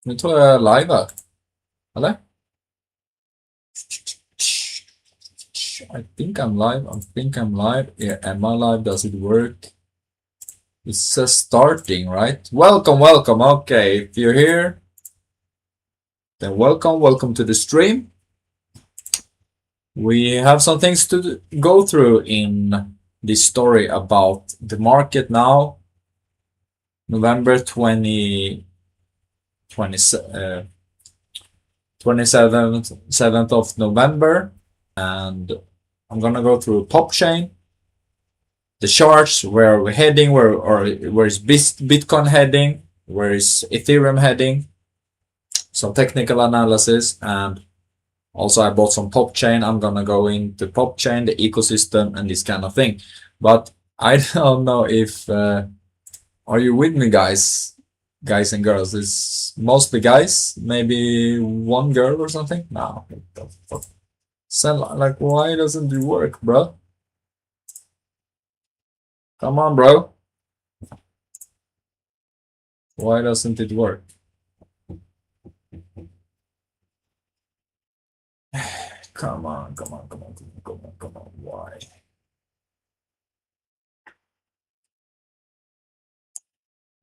Nu tror jag live här. Eller? I think I'm live. Yeah, am I live? Does it work? It says starting, right? Welcome. Okay, if you're here, then welcome to the stream. We have some things to go through in this story about the market now. November 27th of November, and I'm gonna go through pop chain, the charts, where we're heading, where is Bitcoin heading, where is Ethereum heading, some technical analysis, and also I bought some pop chain. I'm gonna go into pop chain, the ecosystem, and this kind of thing. But I don't know if are you with me, guys and girls? It's mostly guys, maybe one girl or something. No, so, like, why doesn't it work, bro? Come on, bro. Why doesn't it work? Come on. Why?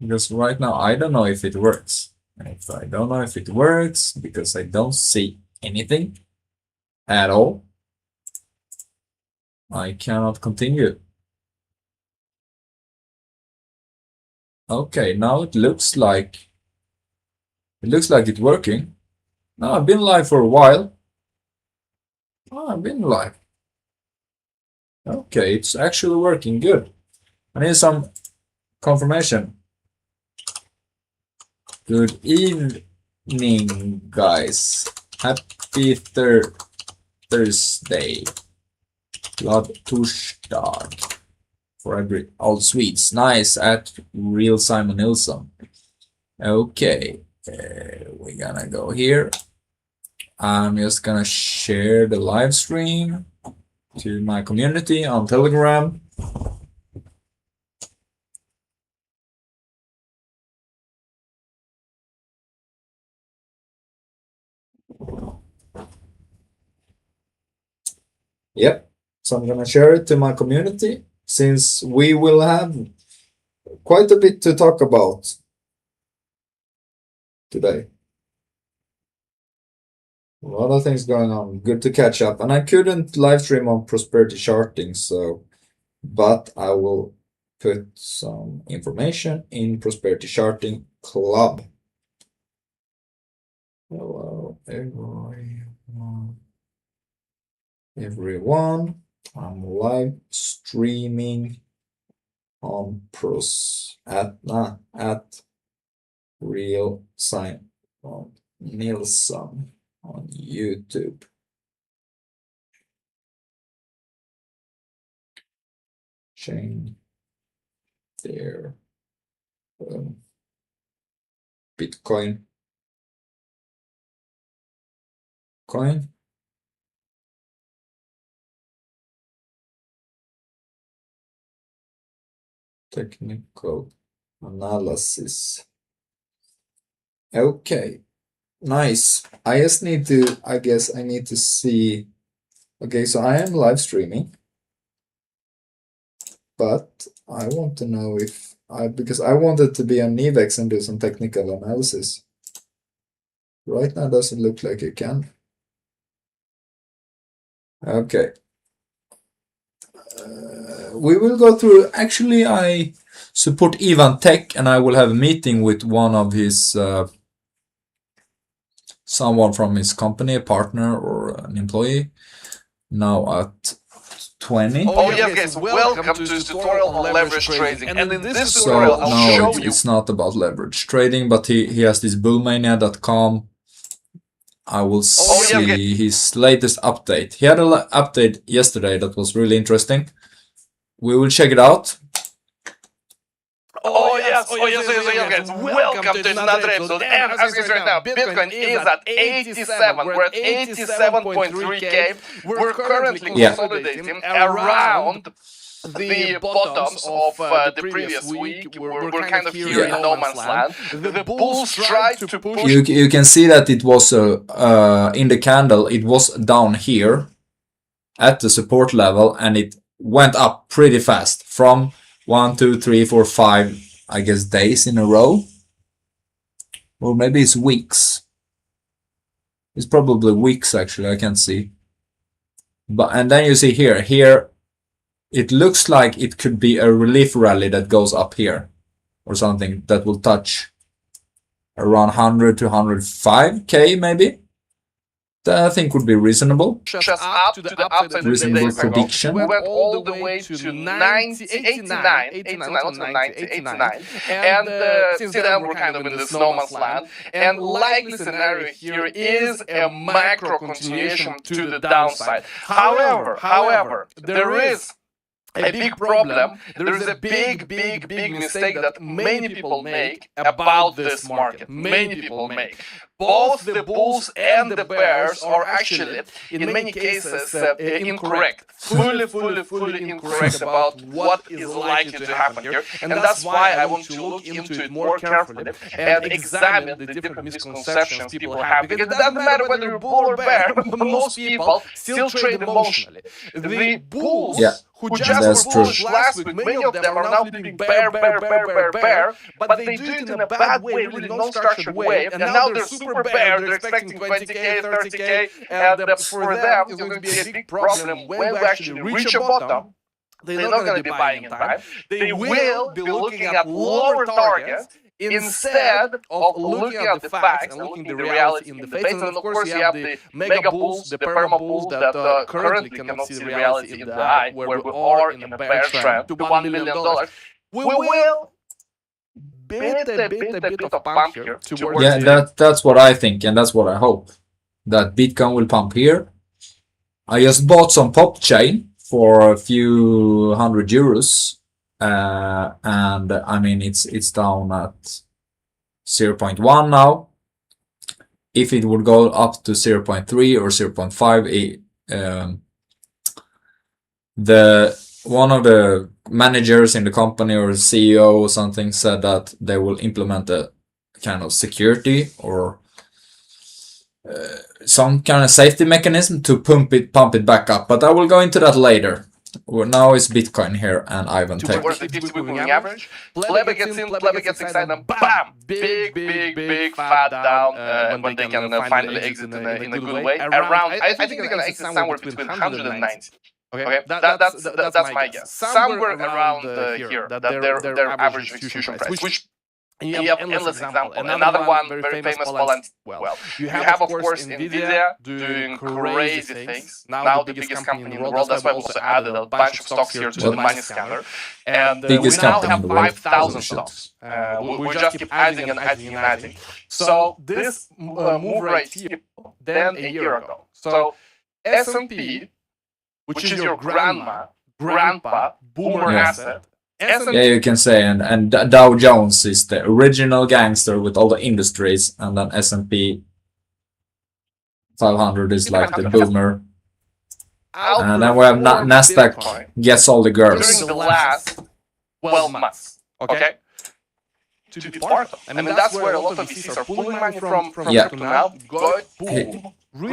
Because right now I don't know if it works. And if I don't know if it works, because I don't see anything at all, I cannot continue. Okay, now it looks like it's working. No, I've been live for a while. I've been live. Okay, it's actually working good. I need some confirmation. Good evening, guys. Happy Thursday. Glad torsdag. For all Swedes. Nice, at real Simon Nilsson. Okay, we're gonna go here. I'm just gonna share the live stream to my community on Telegram. Yep, so I'm gonna share it to my community, since we will have quite a bit to talk about today. A lot of things going on. Good to catch up. And I couldn't live stream on prosperity charting, but I will put some information in prosperity charting club. Hello, everyone. I'm live streaming on at real Simon Nilsson on YouTube. Chain there. Bitcoin. Coin. Technical analysis. Okay, nice. I guess I need to see. Okay, so I am live streaming, but I want to know if because I wanted to be on Nivex and do some technical analysis. Right now doesn't look like you can. Okay. We will go through. Actually, I support Ivan Tech, and I will have a meeting with one of his someone from his company, a partner or an employee, now at 20. Oh yes, guys, welcome to this tutorial on leverage trading. And in this tutorial, I'll show you. It's not about leverage trading, but he has this bullmania.com. I will see his latest update. He had an update yesterday that was really interesting. We will check it out. Oh yes, guys. Welcome to another episode. And as you see right now, Bitcoin is at 87. We're at 87.3K. We're currently consolidating around the bottoms of the previous week were kind of here in no man's land. The bulls tried to push. You can see that it was in the candle, it was down here at the support level, and it went up pretty fast from 1, 2, 3, 4, 5, I guess, days in a row. Or maybe it's weeks. It's probably weeks, actually, I can't see. But and then you see here it looks like it could be a relief rally that goes up here or something that will touch around 100 to 105k maybe. That I think would be reasonable. Just up to the upside. Reasonable prediction. We went all the way to 90, 89, not 90, 89. And since then we're kind of in this no man's land. And likely scenario here is a macro continuation to the downside. However, there is a big problem. There is a big mistake that many people make about this market. Many people make. Both the bulls and the bears are actually, in many cases, incorrect. Fully incorrect about what is likely to happen here. And that's why I want to look into it more carefully and examine the different misconceptions people have. Because it doesn't matter whether you're bull or bear, most people still trade emotionally. The bulls who just were bullish last week, many of them are now flipping bear, but they do it in a bad way, really non-structured way, and now they're super bear, they're expecting 20k, 30k, and for them it's going to be a big problem when we actually reach a bottom. They're not going to be buying in time. They will be looking at lower targets instead of looking at the facts and looking at the reality in the face. And of course you have the mega bulls, the perma bulls that currently cannot see the reality in the eye, where we are in a bear trend to $1 million. We will bit of pump here towards that's what I think, and that's what I hope, that Bitcoin will pump here. I just bought some pop chain for a few €100, and I mean it's down at 0.1 now. If it would go up to 0.3 or 0.5, one of the managers in the company or the CEO or something said that they will implement a kind of security or some kind of safety mechanism to pump it back up. But I will go into that later. Well, now it's Bitcoin here and Ivan Tech. Towards the 50-week moving average. Plebe gets in, Plebe gets excited, and bam! Big fat down when they can finally exit in a good way. Around, I think they're going to exit somewhere between 100 and 90. Okay, that's my guess. Somewhere around here, that their average execution price, which you have endless example. Another one, very famous Poland. Well, you have of course Nvidia doing crazy things. Now the biggest company in the world. That's why I also added a bunch of stocks here to the money scanner. And we now have 5,000 stocks. We just keep adding and adding. So this move right here, then a year ago. So S&P, which is your grandpa, boomer asset. Yeah, you can say, and Dow Jones is the original gangster with all the industries, and then S&P 500 is like the boomer, and then we have Nasdaq gets all the girls. During the last 12 months, okay? To be part of. I mean, that's where a lot of VCs are pulling money from now.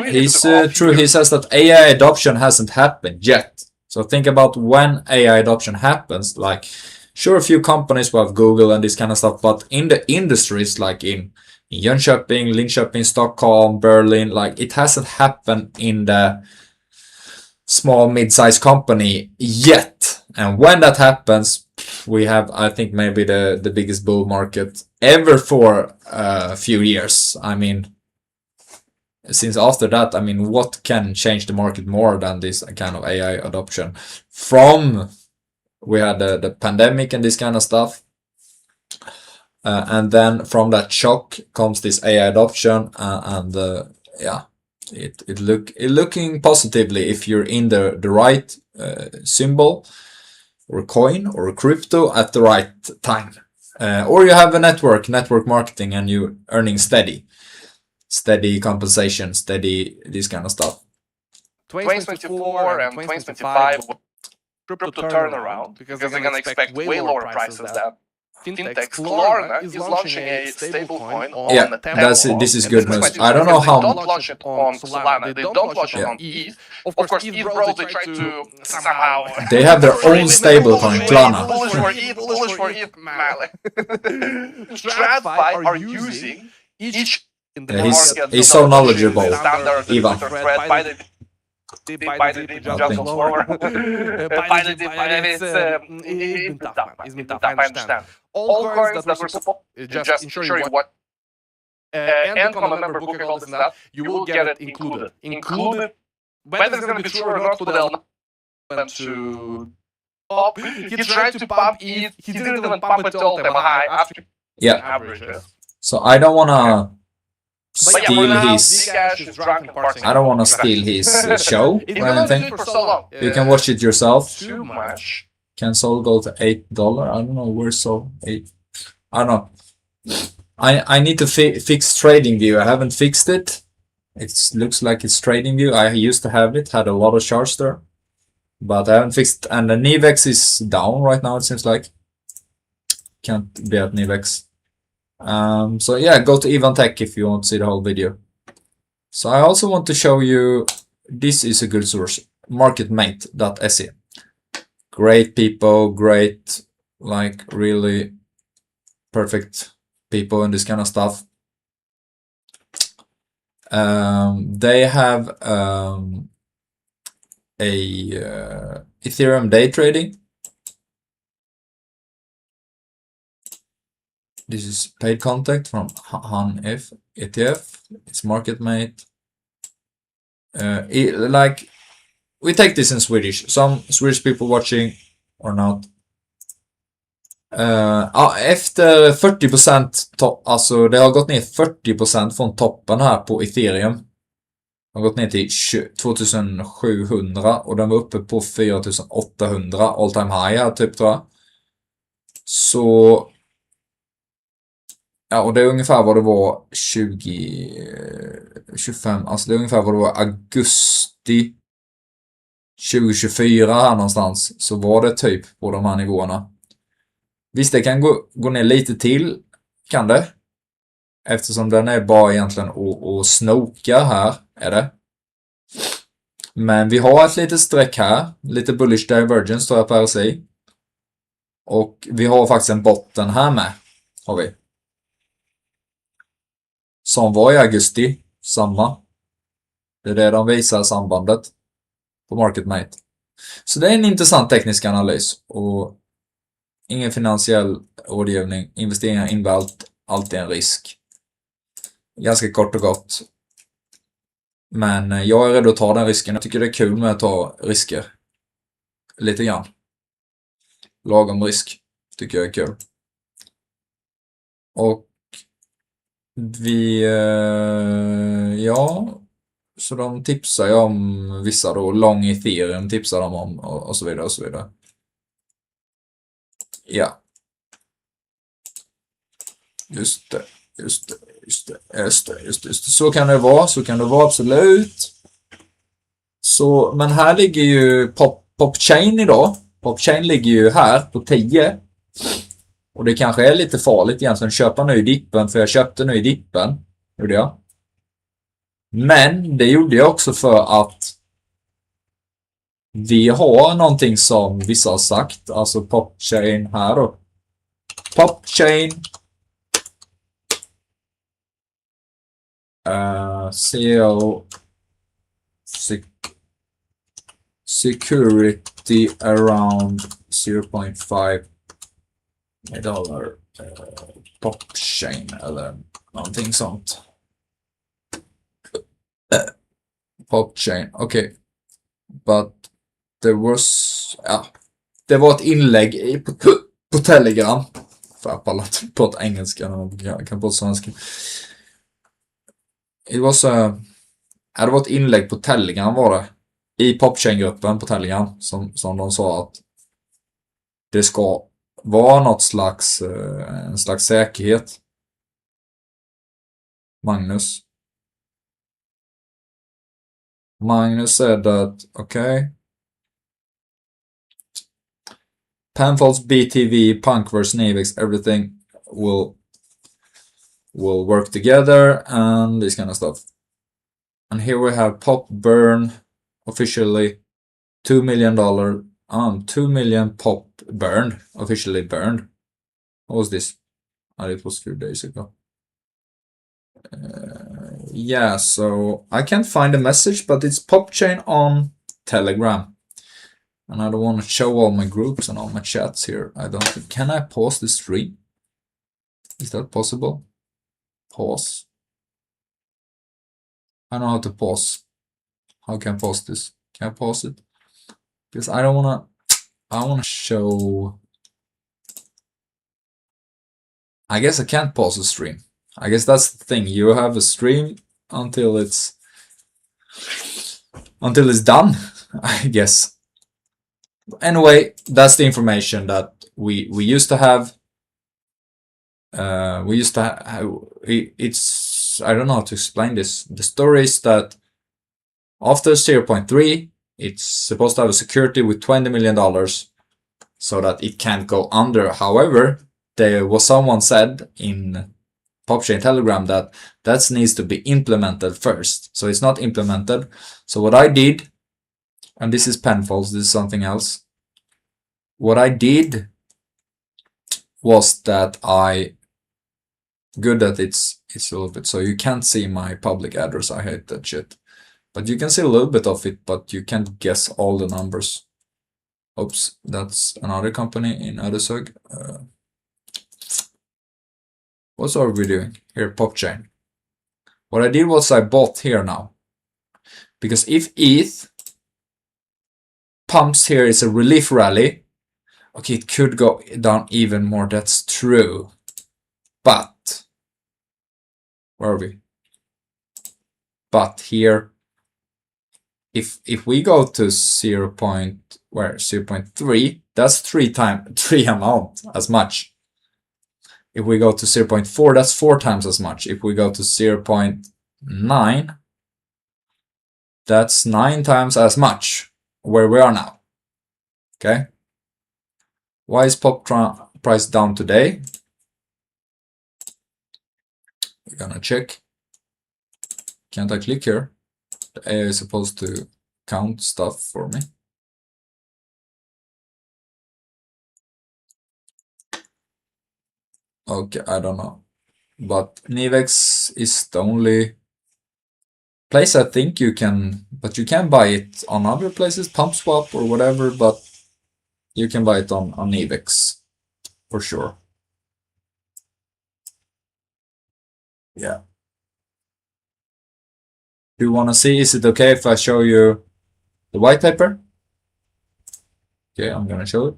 He's true. He says that AI adoption hasn't happened yet. So think about when AI adoption happens. Like, sure, a few companies will have Google and this kind of stuff, but in the industries, like in Jönköping, Linköping, Stockholm, Berlin, like it hasn't happened in the small mid-sized company yet. And when that happens, we have, I think, maybe the biggest bull market ever for a few years. I mean, since after that, I mean, what can change the market more than this kind of AI adoption? From we had the pandemic and this kind of stuff, and then from that shock comes this AI adoption, and it looking positively if you're in the right symbol or coin or crypto at the right time, or you have a network marketing and you're earning steady compensation, steady this kind of stuff. 2024 and 2025 crypto turnaround because they're going to expect way lower prices than fintech. Klarna is launching a stablecoin on Tempo. This is good news. I don't know how. They don't launch it on Solana. They don't launch it on ETH. Of course, ETH bros, they try to somehow. They have their own stablecoin, Klarna. Bullish for ETH, TradFi are using each in the market. He's so knowledgeable, Standard Ivan. by the by the just lower. By the it's been tough. I understand. All coins that were supposed just ensure you what and become a member, book all this and that, you will get it included. Whether it's going to be true or not, who the hell to pop. He tried to pump ETH. He didn't even pump it all time high after averages. So I don't wanna steal his. I don't wanna steal his show or anything. You can watch it yourself. Too much. Can Sol go to $8? I don't know where Sol 8. I don't know. I need to fix TradingView. I haven't fixed it. It looks like it's TradingView. I used to have it. Had a lot of charts there, but I haven't fixed. And the Nivex is down right now. It seems like can't be at Nivex. So yeah, go to Evantech if you want to see the whole video. So I also want to show you. This is a good source. Marketmate.se. Great people, great, like really perfect people in this kind of stuff. They have Ethereum day trading. This is paid contact from HANF ETF. It's Marketmate. Like we take this in Swedish. Some Swedish people watching or not. Efter 40%, alltså det har gått ner 40% från toppen här på Ethereum. Det har gått ner till 2700 och den var uppe på 4800 all time high här typ tror jag. Så ja, och det är ungefär vad det var 2025, alltså det är ungefär vad det var augusti 2024 här någonstans, så var det typ på de här nivåerna. Visst, det kan gå ner lite till, kan det. Eftersom den är bara egentligen att snoka här, är det. Men vi har ett litet streck här, lite bullish divergence tror jag på RSI. Och vi har faktiskt en botten här med, har vi. Som var i augusti, samma. Det är det de visar sambandet på Marketmate. Så det är en intressant teknisk analys och ingen finansiell rådgivning. Investeringar innebär alltid en risk. Ganska kort och gott. Men jag är redo att ta den risken. Jag tycker det är kul med att ta risker. Lite grann. Lagom risk. Tycker jag är kul. Och vi, ja, så de tipsar ju om vissa då, lång Ethereum tipsar de om och så vidare och så vidare. Ja. Just det. Så kan det vara, absolut. Så, men här ligger ju Popchain idag. Popchain ligger ju här på 10. Och det kanske är lite farligt egentligen att köpa nu i dippen, för jag köpte nu i dippen. Gjorde jag. Men det gjorde jag också för att vi har någonting som vissa har sagt. Alltså Popchain här då. Popchain. CO security around 0.5 dollar Popchain eller någonting sånt. Popchain, okej. But there was, ja, det var ett inlägg på Telegram. För jag pallar inte på ett engelska, jag kan på ett svenska. Det var ett inlägg på Telegram var det. I Popchain-gruppen på Telegram som de sa att det ska vara något slags en slags säkerhet. Magnus said that okay. Penfolds, BTV, Punkverse, Navix, everything will work together and this kind of stuff. And here we have Pop Burn, officially $2 million. 2 million Pop burned, officially burned. What was this? Oh, it was a few days ago. Yeah, so I can't find a message, but it's PopChain on Telegram. And I don't want to show all my groups and all my chats here. Can I pause the stream? Is that possible? Pause. I know how to pause. How can I pause this? Can I pause it? Because I want to show. I guess I can't pause the stream. I guess that's the thing. You have a stream until it's done, I guess. Anyway, that's the information that we used to have. It's, I don't know how to explain this. The story is that after 0.3, it's supposed to have a security with $20 million so that it can't go under. However, there was someone said in PopChain Telegram that needs to be implemented first. So it's not implemented. So what I did, and this is Penfolds, this is something else. What I did was that good that it's a little bit, so you can't see my public address. I hate that shit. But you can see a little bit of it, but you can't guess all the numbers. Oops, that's another company in Ödeshög. What are we doing here? PopChain. What I did was I bought here now. Because if ETH pumps here is a relief rally, okay, it could go down even more. That's true. But where are we? But here, if we go to 0.3, that's three amount as much. If we go to 0.4, that's 4 times as much. If we go to 0.9, that's 9 times as much where we are now. Okay. Why is Pop price down today? We're gonna check. Can't I click here? The AI is supposed to count stuff for me. Okay, I don't know. But Navix is the only place I think you can, but you can buy it on other places, PumpSwap or whatever, but you can buy it on Navix for sure. Yeah. Do you want to see, is it okay if I show you the white paper? Okay, I'm gonna show it.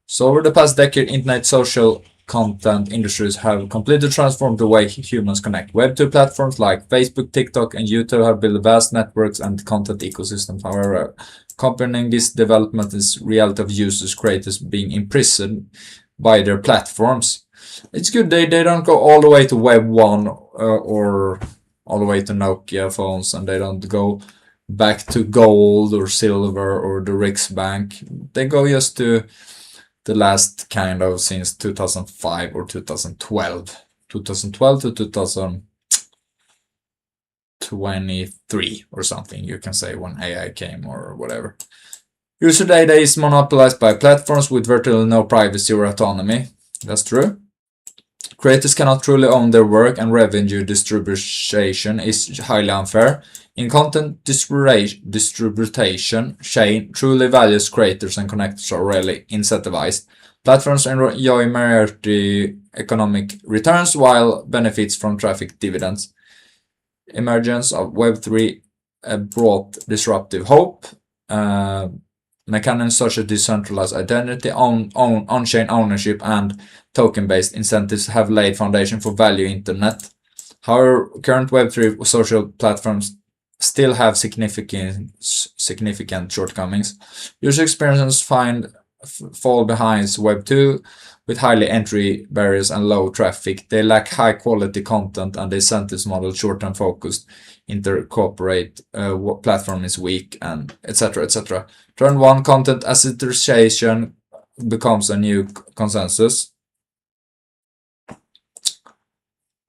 So over the past decade, internet social content industries have completely transformed the way humans connect. Web2 platforms like Facebook, TikTok, and YouTube have built vast networks and content ecosystems. However, accompanying this development is reality of users, creators being imprisoned by their platforms. It's good they don't go all the way to Web 1 or all the way to Nokia phones, and they don't go back to gold or silver or the Riksbank. They go just to the last kind of since 2005 or 2012. 2012 to 2023 or something, you can say, when AI came or whatever. User data is monopolized by platforms with virtually no privacy or autonomy. That's true. Creators cannot truly own their work, and revenue distribution is highly unfair. In content distribution, chain truly values creators, and connectors are rarely incentivized. Platforms enjoy majority economic returns while benefits from traffic dividends. Emergence of Web3 brought disruptive hope. Mechanisms such as decentralized identity, on-chain ownership, and token-based incentives have laid foundation for value internet. However, current Web3 social platforms still have significant shortcomings. User experiences fall behind Web2 with highly entry barriers and low traffic. They lack high quality content, and the incentives model short-term focused. Intercorporate platform is weak, and etc. Turn 1 content association becomes a new consensus.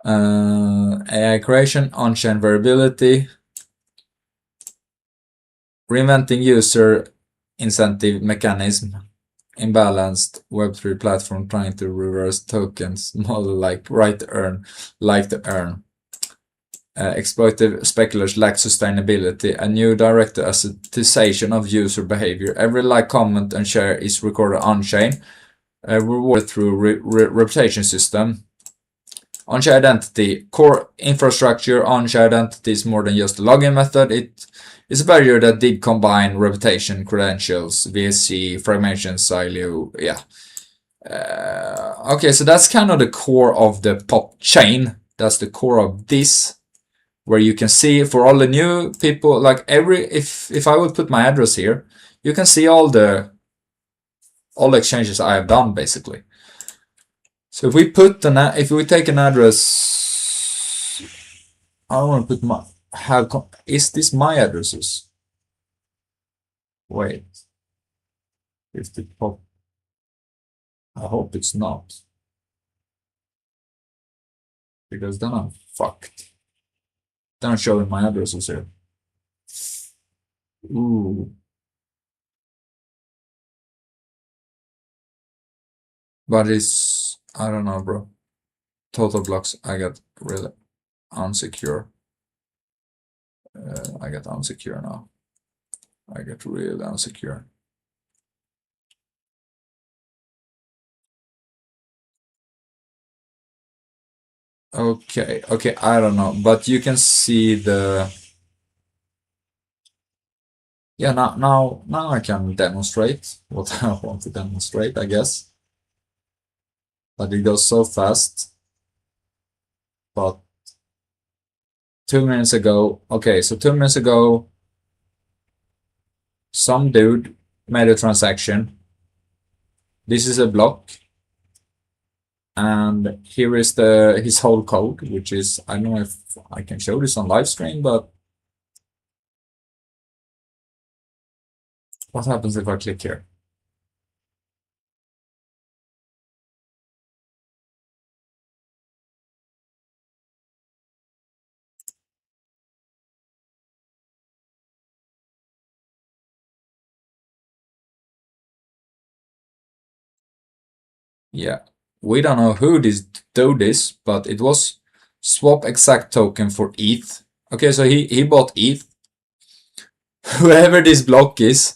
AI creation, on-chain variability, reinventing user incentive mechanism, imbalanced Web3 platform trying to reverse tokens model like right to earn, like to earn. Exploitive speculators lack sustainability, a new direct assetization of user behavior. Every like, comment, and share is recorded on-chain, rewarded through reputation system. On-chain identity, core infrastructure. On-chain identity is more than just a login method. It is a barrier that did combine reputation, credentials, VSC, fragmentation, silo. Yeah. Okay, so that's kind of the core of the pop chain. That's the core of this, where you can see for all the new people, like if I would put my address here, you can see all the exchanges I have done basically. So if we put if we take an address, I don't want to put is this my addresses? Wait, if the pop, I hope it's not, because then I'm fucked. Then I'm showing my addresses here. Ooh. But it's, I don't know, bro. Total blocks, I got really unsecure. I get unsecure now. I get really unsecure. Okay, I don't know, but you can see the, yeah, now I can demonstrate what I want to demonstrate, I guess. But it goes so fast. But 2 minutes ago, okay, so 2 minutes ago, some dude made a transaction. This is a block. And here is his whole code, which is, I don't know if I can show this on Livestream, but what happens if I click here? Yeah, we don't know who do this, but it was swap exact token for ETH. Okay, so he bought ETH. Whoever this block is,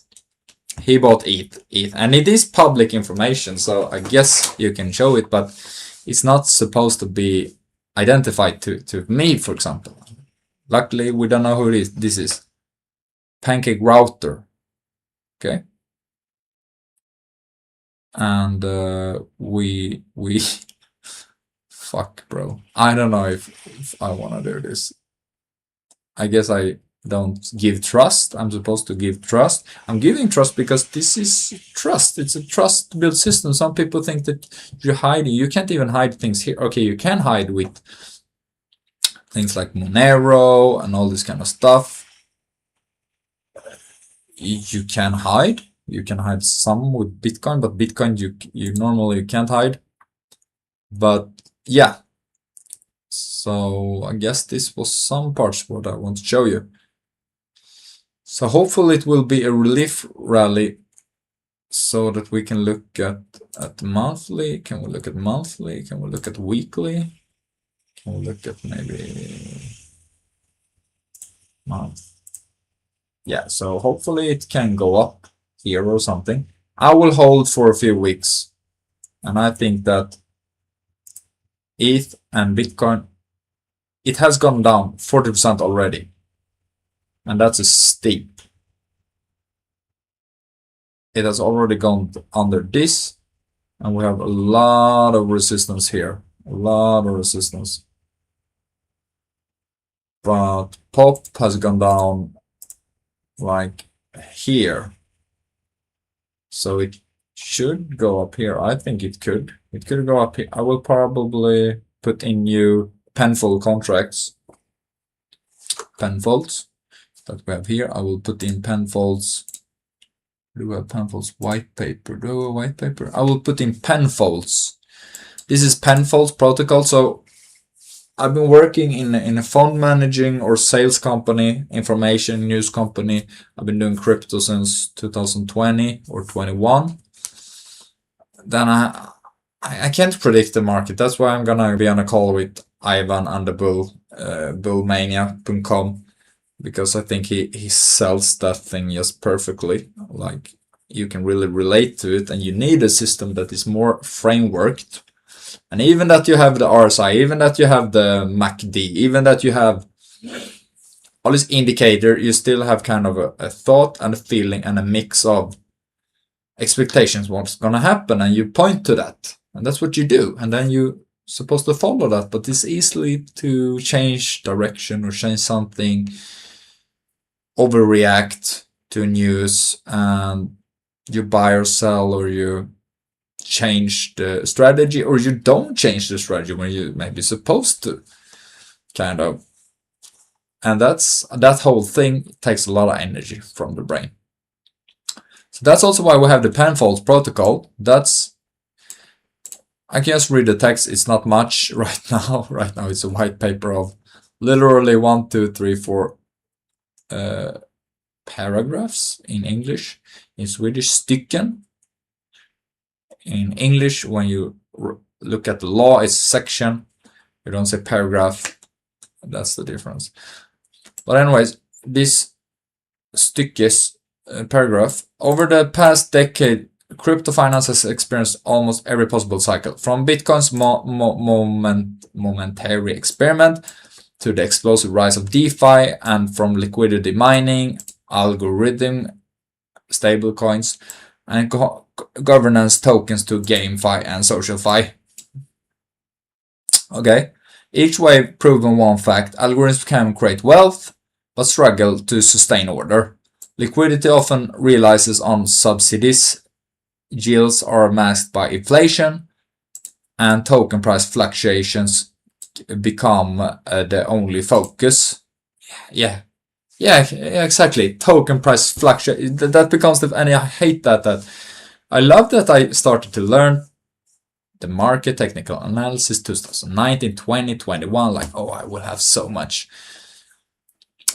he bought ETH, and it is public information, so I guess you can show it, but it's not supposed to be identified to me, for example. Luckily, we don't know who this is. Pancake router. Okay. And we fuck, bro. I don't know if I want to do this. I guess I don't give trust. I'm supposed to give trust. I'm giving trust because this is trust. It's a trust built system. Some people think that you're hiding. You can't even hide things here. Okay, you can hide with things like Monero and all this kind of stuff. You can hide. You can hide some with Bitcoin, but Bitcoin you normally can't hide. But yeah. So I guess this was some parts what I want to show you. So hopefully it will be a relief rally so that we can look at monthly. Can we look at monthly? Can we look at weekly? Can we look at maybe month? Yeah, so hopefully it can go up here or something. I will hold for a few weeks. And I think that ETH and Bitcoin, it has gone down 40% already. And that's a steep. It has already gone under this. And we have a lot of resistance here. A lot of resistance. But POP has gone down like here. So it should go up here. I think it could. It could go up here. I will probably put in new penfold contracts. Penfolds that we have here. I will put in penfolds Do a Penfolds white paper? Do a white paper? I will put in Penfolds. This is Penfolds protocol. So I've been working in a fund managing or sales company, information news company. I've been doing crypto since 2020 or 21. Then I can't predict the market. That's why I'm gonna be on a call with Ivan and the bullmania.com, because I think he sells that thing just perfectly. Like, you can really relate to it, and you need a system that is more frameworked. And even that you have the RSI, even that you have the MACD, even that you have all this indicator, you still have kind of a thought and a feeling and a mix of expectations, what's gonna happen, and you point to that. And that's what you do. And then you're supposed to follow that, but it's easily to change direction or change something, overreact to news, and you buy or sell, or you change the strategy, or you don't change the strategy when you maybe supposed to, kind of. And that whole thing takes a lot of energy from the brain. So that's also why we have the Penfolds protocol. I can just read the text. It's not much right now. Right now it's a white paper of literally 1, 2, 3, 4 paragraphs in English. In Swedish, stycken. In English, when you look at the law, it's section. You don't say paragraph. That's the difference. But anyways, this styckes paragraph. Over the past decade, crypto finance has experienced almost every possible cycle, from Bitcoin's momentary experiment to the explosive rise of DeFi, and from liquidity mining, algorithm, stablecoins, and governance tokens to GameFi and SocialFi. Okay, each wave proven one fact: algorithms can create wealth, but struggle to sustain order. Liquidity often realizes on subsidies, yields are masked by inflation, and token price fluctuations become the only focus. Yeah, exactly. Token price fluctuation, that becomes the, and I hate that I love that I started to learn the market technical analysis 2019, 20, 21, like, oh, I will have so much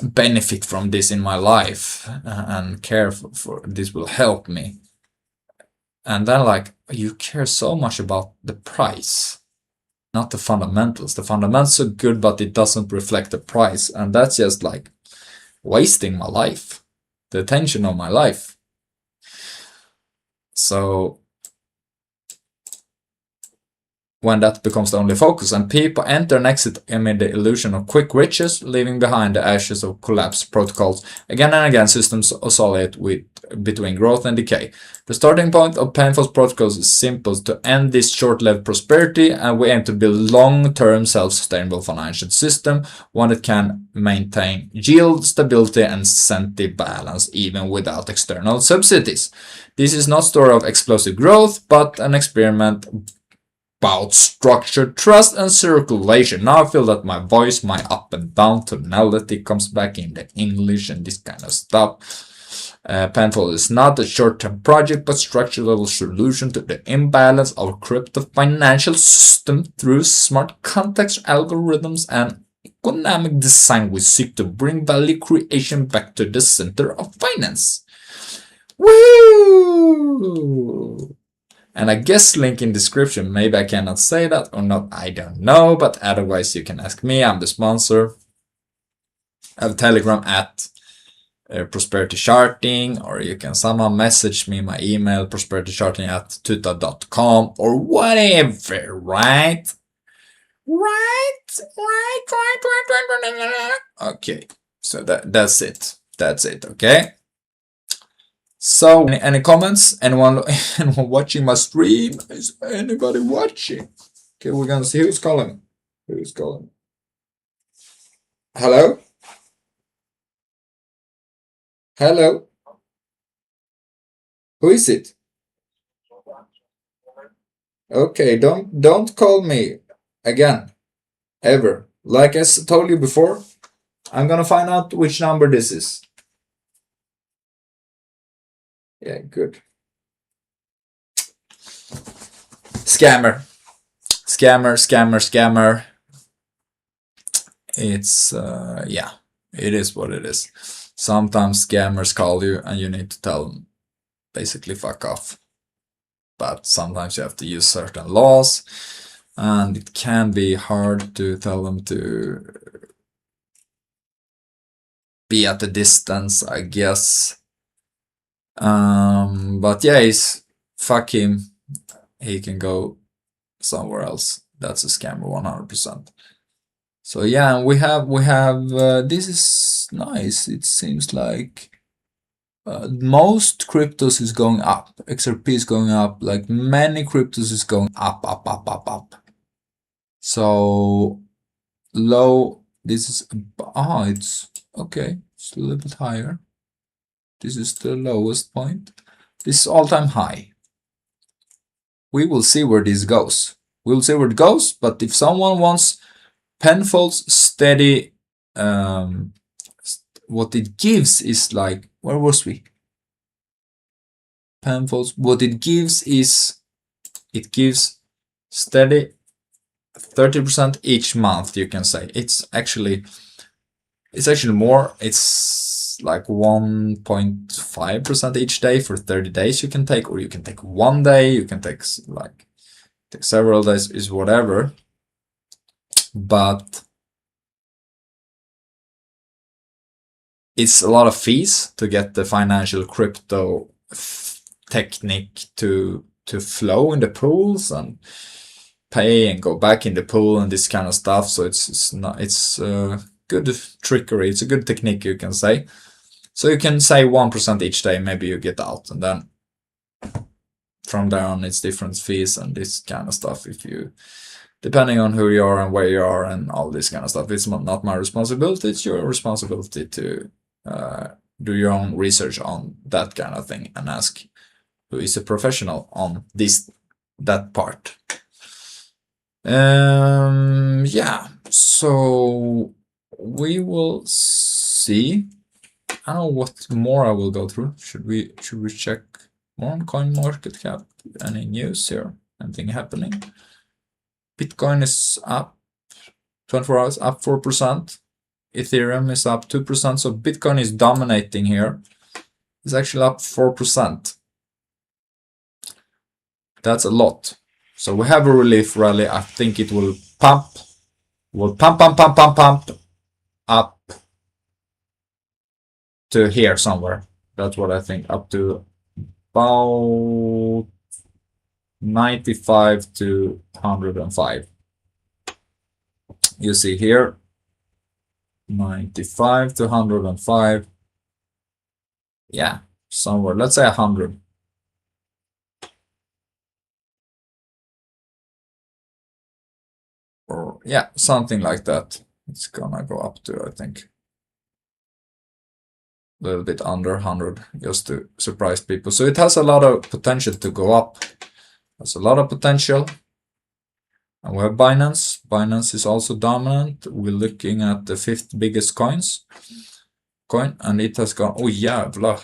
benefit from this in my life, and care for this will help me. And then, like, you care so much about the price, not the fundamentals. The fundamentals are good, but it doesn't reflect the price, and that's just like wasting my life, the attention of my life. So when that becomes the only focus, and people enter and exit amid the illusion of quick riches, leaving behind the ashes of collapsed protocols. Again and again, systems oscillate between growth and decay. The starting point of Penfolds protocols is simple: to end this short-lived prosperity, and we aim to build long-term self-sustainable financial system, one that can maintain yield, stability, and incentive balance even without external subsidies. This is not a story of explosive growth, but an experiment about structure, trust, and circulation. Now I feel that my voice, my up and down tonality comes back in the English and this kind of stuff. Penfold is not a short-term project, but structural solution to the imbalance of crypto financial system through smart context algorithms and economic design. We seek to bring value creation back to the center of finance. Woo! And a guest link in description. Maybe I cannot say that or not, I don't know, but otherwise you can ask me. I'm the sponsor. I have a Telegram at Prosperity Charting, or you can somehow message me my email prosperitycharting@tuta.com or whatever, right? Okay, so that's it. Okay. So, any comments? Anyone watching my stream? Is anybody watching? Okay, we're gonna see who's calling. Hello? Hello? Who is it? Okay, don't call me again, ever. Like I told you before, I'm gonna find out which number this is. Yeah, good. Scammer. It's yeah, it is what it is. Sometimes scammers call you and you need to tell them basically fuck off. But sometimes you have to use certain laws, and it can be hard to tell them to be at a distance, I guess. But yeah, fuck him. He can go somewhere else. That's a scammer 100%. So yeah, we have this is nice. It seems like most cryptos is going up. XRP is going up. Like many cryptos is going up. So low. This is it's okay. It's a little bit higher. This is the lowest point. This is all-time high. We will see where this goes. We'll see where it goes. But if someone wants Penfold's steady, what it gives is like, where was we? Penfold's, what it gives is, it gives steady 30% each month, you can say. It's actually more. It's like 1.5% each day for 30 days you can take, or you can take one day, you can take several days, is whatever. But it's a lot of fees to get the financial crypto technique to flow in the pools and pay and go back in the pool and this kind of stuff. So it's good trickery. It's a good technique, you can say. So you can say 1% each day, maybe you get out, and then from there on it's different fees and this kind of stuff. If you, depending on who you are and where you are and all this kind of stuff, it's not my responsibility. It's your responsibility to do your own research on that kind of thing and ask who is a professional on that part. Yeah, so we will see. I don't know what more I will go through. Should we check more on CoinMarketCap? Any news here? Anything happening? Bitcoin is up 24 hours, up 4%. Ethereum is up 2%. So Bitcoin is dominating here. It's actually up 4%. That's a lot. So we have a relief rally. I think it will pump. Pump up to here somewhere. That's what I think. Up to about 95 to 105. You see here, 95 to 105. Yeah, somewhere. Let's say 100. Or yeah, something like that. It's gonna go up to, I think, a little bit under 100, just to surprise people. So it has a lot of potential to go up. There's a lot of potential. And we have Binance. Binance is also dominant. We're looking at the 5th biggest coin, and it has gone, oh yeah, blah.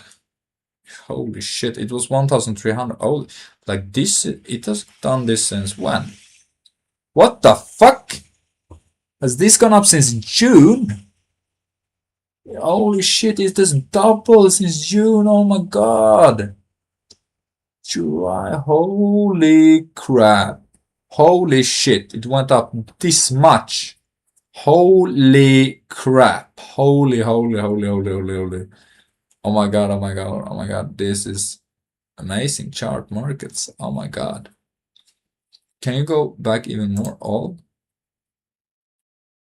Holy shit, it was 1,300. Oh, like this, it has done this since when? What the fuck? Has this gone up since June? Holy shit, it has doubled since June. Oh my god. July, holy crap. Holy shit, it went up this much. Holy crap. Holy. Oh my god. This is amazing chart markets. Oh my god. Can you go back even more old?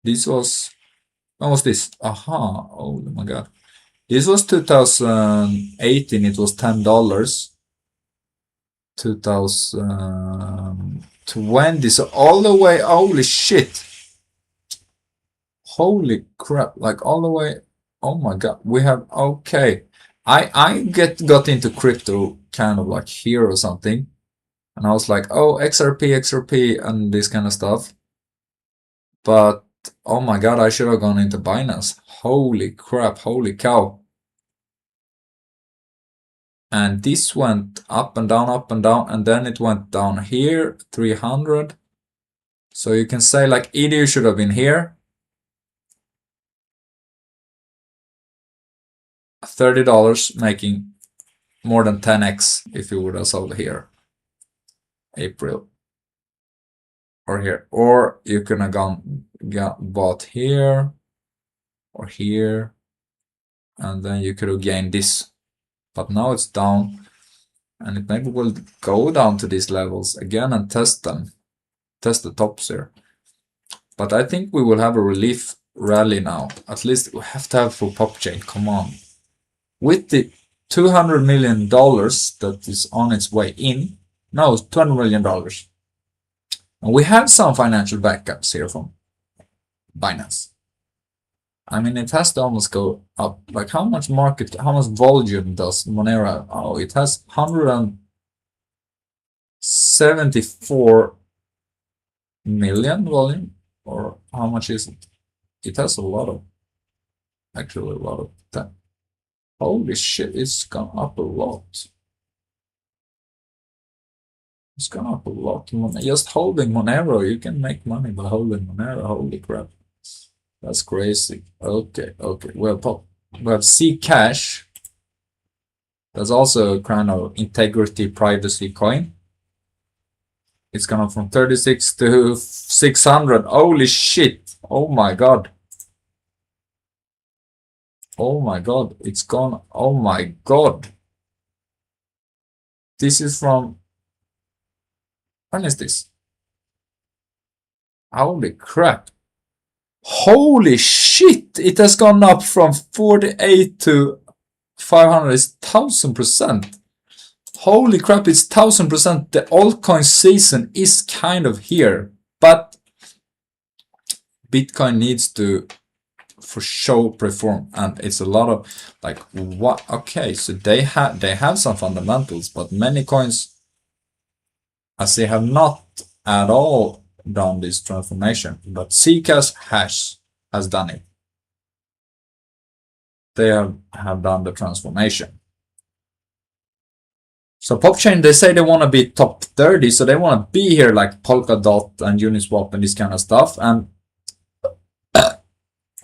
This was, when was this? Aha, oh my god. This was 2018, it was $10. 2020, so all the way, holy shit. Holy crap, like all the way, oh my god, we have, okay. I got into crypto kind of like here or something. And I was like, oh, XRP, and this kind of stuff. But, oh my god, I should have gone into Binance. Holy crap, holy cow. And this went up and down, and then it went down here, 300. So you can say like either you should have been here, $30, making more than 10x if you would have sold here, April, or here, or you could have bought here or here, and then you could have gained this. But now it's down, and it maybe will go down to these levels again and test them, test the tops here. But I think we will have a relief rally now. At least we have to have for PopChain. Come on. With the $200 million that is on its way in, no, $200 million. And we have some financial backups here from Binance. I mean, it has to almost go up. Like how much volume does Monero? Oh, it has 174 million volume. Or how much is it? It has a lot of, actually a lot of that. Holy shit, it's gone up a lot. It's gone up a lot. Just holding Monero, you can make money by holding Monero. Holy crap. That's crazy. Okay. Well, we have Zcash. That's also a kind of integrity privacy coin. It's gone from 36 to 600. Holy shit. Oh my god. Oh my god. It's gone. Oh my god. This is from... When is this? Holy crap. Holy shit. It has gone up from 48 to 500. It's 1000%. Holy crap, it's 1000%. The altcoin season is kind of here, but Bitcoin needs to for sure perform, and it's a lot of like what? Okay, so they have some fundamentals, but many coins, as they have not at all done this transformation, but Zcash has done it. They have done the transformation. So PopChain, they say they want to be top 30, so they want to be here like Polkadot and Uniswap and this kind of stuff. And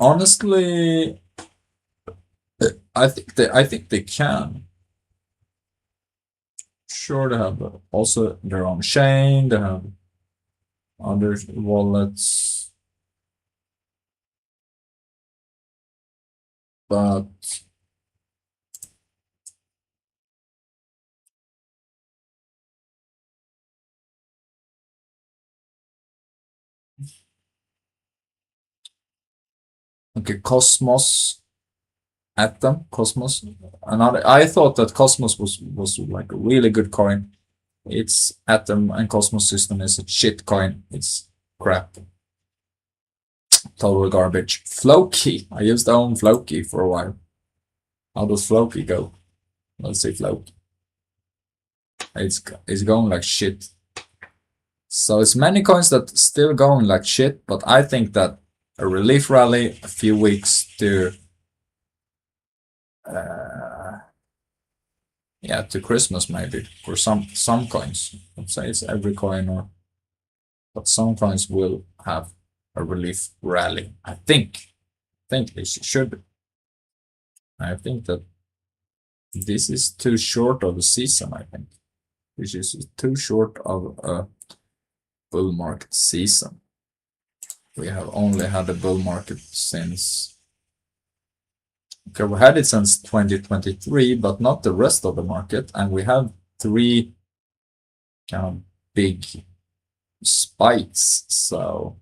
honestly, I think they can. Sure, they have also their own chain. They have other wallets, but okay, Cosmos. Cosmos. Another. I thought that Cosmos was like a really good coin. It's Atom and Cosmos system is a shit coin. It's crap. Total garbage. Floki. I used to own Floki for a while. How does Floki go? Let's see Floki. It's going like shit. So it's many coins that still going like shit, but I think that a relief rally, a few weeks to yeah, to Christmas maybe for some coins. Let's say it's every coin, but some coins will have a relief rally. I think they should. I think that this is too short of a season. I think this is too short of a bull market season. We have only had a bull market since, okay, we had it since 2023, but not the rest of the market. And we have 3 kind of big spikes. So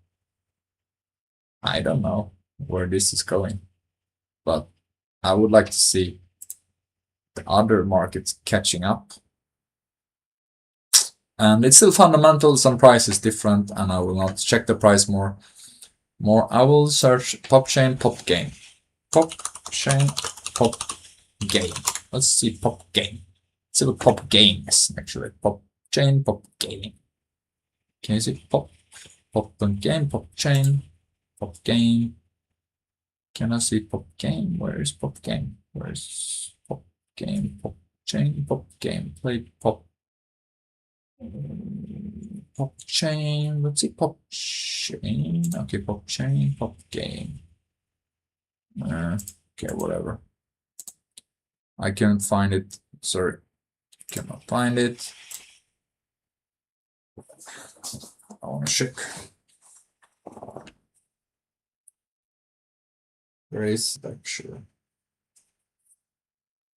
I don't know where this is going, but I would like to see the other markets catching up. And it's still fundamentals and price is different, and I will not check the price more. I will search PopChain Pop Game. PopChain Pop Game. Let's see Pop Game. Let's see what Pop Game is actually. PopChain Pop Game. Can you see Pop Game, PopChain, Pop Game? Can I see Pop Game? Where is Pop Game? Where is Pop Game? chain, pop game, play pop. Pop chain, let's see, pop chain. Okay, pop chain, pop game. Okay, whatever. I can't find it. Sorry, cannot find it. I want to check. Where is it actually?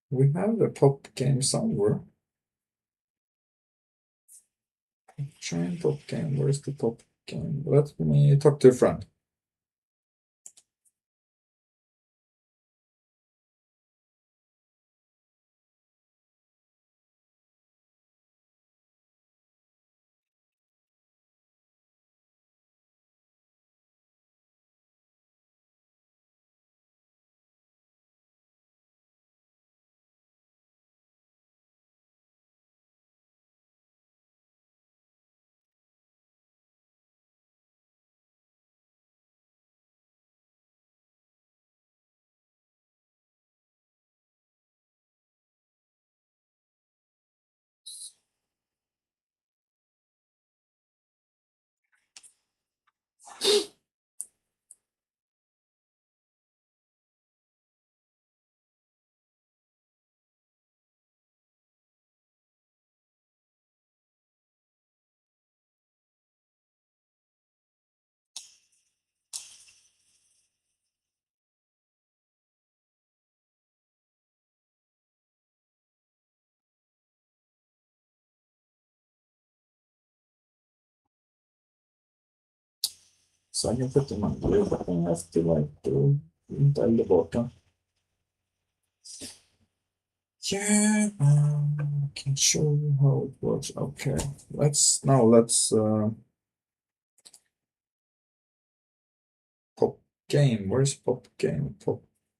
We have the pop game somewhere. Chain pop game. Where's the pop game? Let me talk to a friend. Så jag kan putta in man efter like inte elda bort den. Yeah, I can show you how it works. Okay, let's pop game. Where's pop game?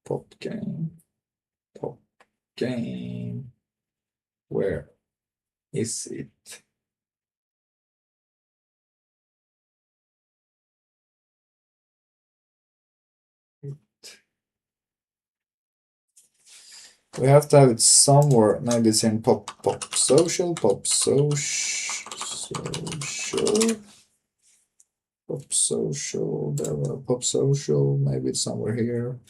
Pop game. Pop game. Where is it? We have to have it somewhere. Maybe it's in pop social, pop social. There are pop social. Maybe it's somewhere here.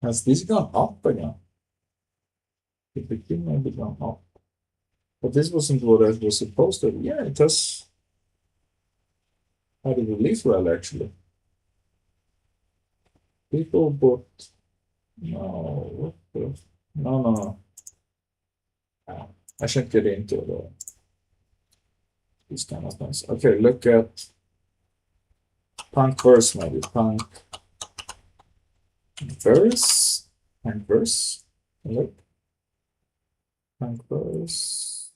Has this gone up again? It became maybe gone up. But this wasn't what I was supposed to. Yeah, it has had a relief well actually. People bought no, no. I shouldn't get into these kind of things. Okay, look at punk verse maybe. Punk verse. Look. Punk verse.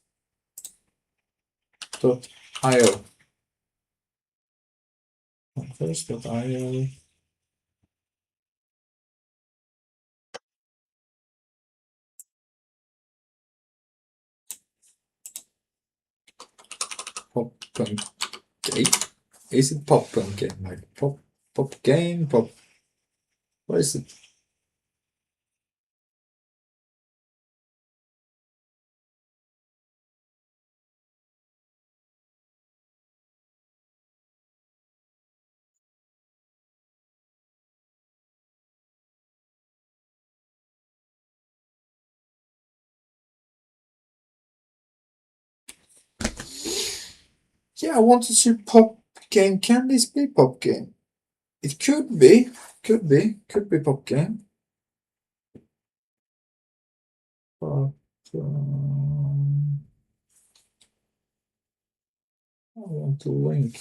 .io. Punk verse.io. Pop punk game. Is it pop punk game? Like pop game? Pop. What is it? Yeah, I want to see pop game. Can this be pop game? It could be. Could be pop game. But want to link.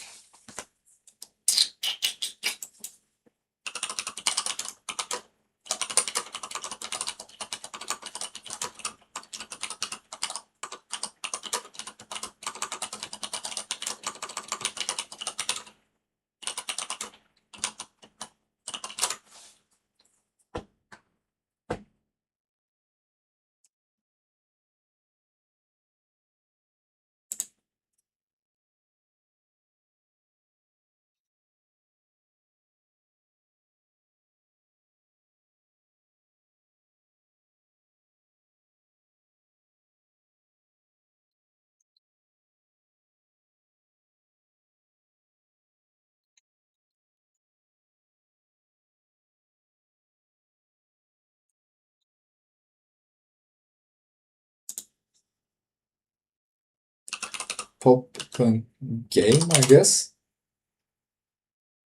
Pop.game, I guess.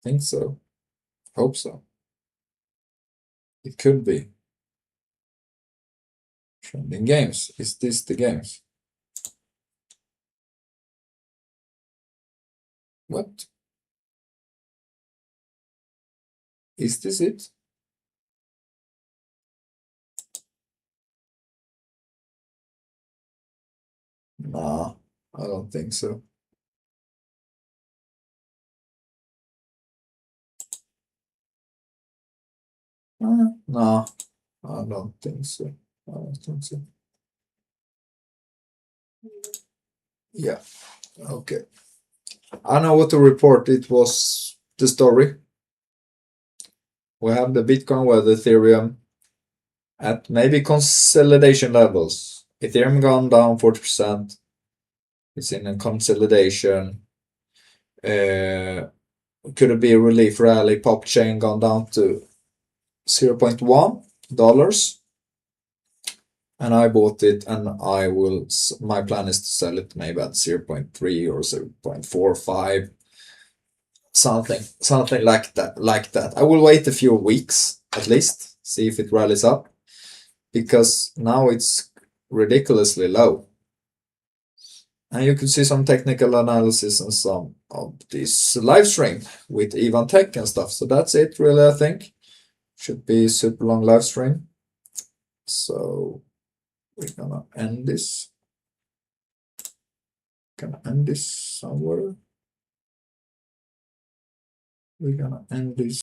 Think so. Hope so. It could be. Trending games. Is this the games? What? Is this it? Nah, I don't think so. No, I don't think so. I don't think so. Yeah, okay. I know what to report. It was the story. We have the Bitcoin with Ethereum at maybe consolidation levels. Ethereum gone down 40%. It's in a consolidation. Could it be a relief rally? Pop chain gone down to $0.1, and I bought it, and I will. My plan is to sell it maybe at 0.3 or 0.45, something like that. I will wait a few weeks at least, see if it rallies up, because now it's ridiculously low. And you can see some technical analysis and some of this live stream with Ivan Tech and stuff. So that's it, really, I think. Should be super long live stream. So we're gonna end this. Gonna end this somewhere. We're gonna end this